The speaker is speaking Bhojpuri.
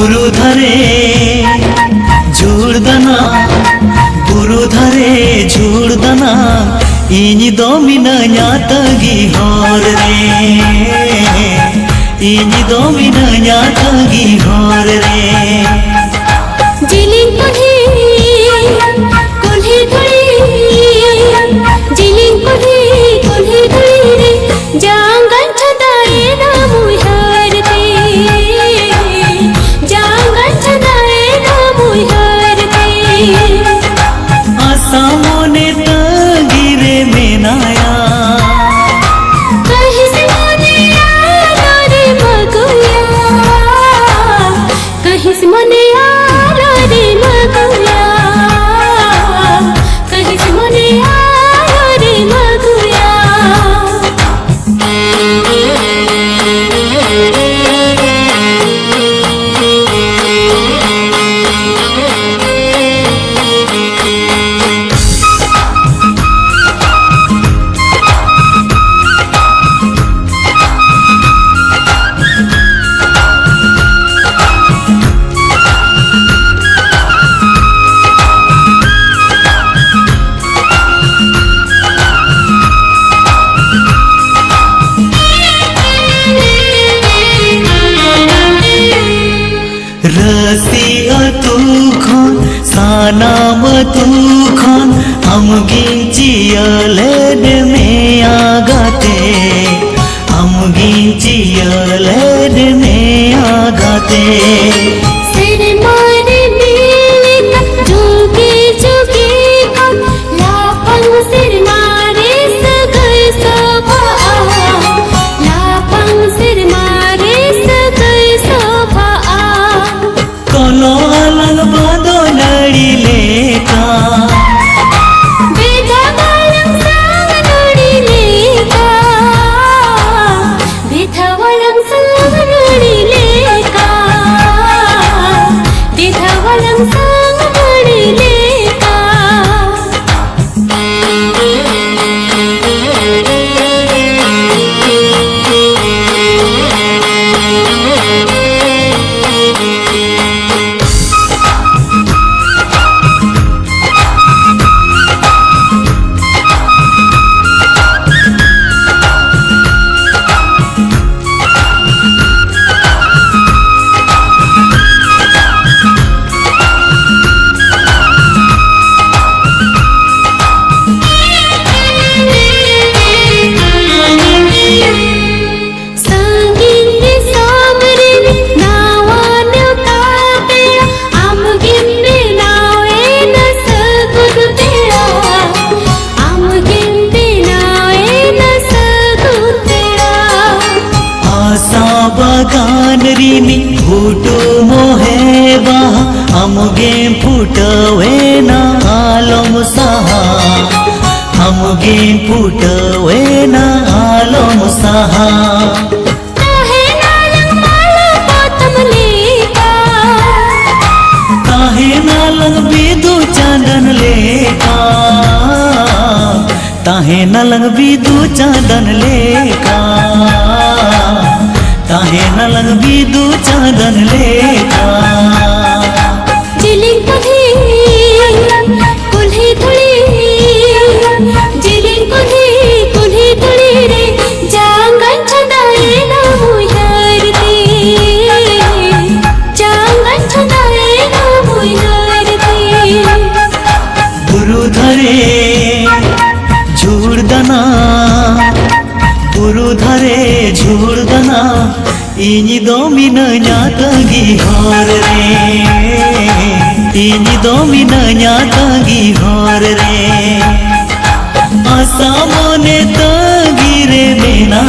बुरु धरे झुड़दना बुरु धरे झुड़दना इन दो मिनाया तगी होर रे इन दो मिनाया तगी होर रे जिलिंग कुल्ही धुली रे जांगल छदाए ना मुहर ते जांगल छदाए ना मुहर ते आसामोने तगिरे मेनाया कहीं से मने आया रे मगुया कहीं से मने आया रे मगुया कहीं से मने आया रे मगुया रसिया तू खान सानाम तू खान हम गिंचियलेड में आगाते हम गिंचियलेड में आगाते सिर मारे मिले जुगे जुगे कम लापंग सिर मारे सगर सोभा लापंग सिर मारे सगर सोभा कलो अलग बादो लड़ी लेका बेधा वालंग सांग नड़ी लेका बेधा वालंग सांग नड़ी लेका बेधा वालंग सांग नड़ी लेका बगान रीनी फूटो मोहे बहा हमगे फूटवे ना आलम सहा हमगे फूटवे ना आलम सहा काहे नालंग माला पोतम लेका काहे नालंग बिदु चांदन लेका ताहे नालंग बिदु चांदन लेका ताहे नलंग बिदु चांदन लेका जिलिंग कुल्ही धुली रे जांगल छदाए ना मुहर ते जांगल छदाए ना मुहर ते बुरु धरे झुड़दना बुरु धरे झुड़दना इन दो मिनाया तगी होर रे इन दो मिनाया तगी होर रे आसामोने तगी रे मेना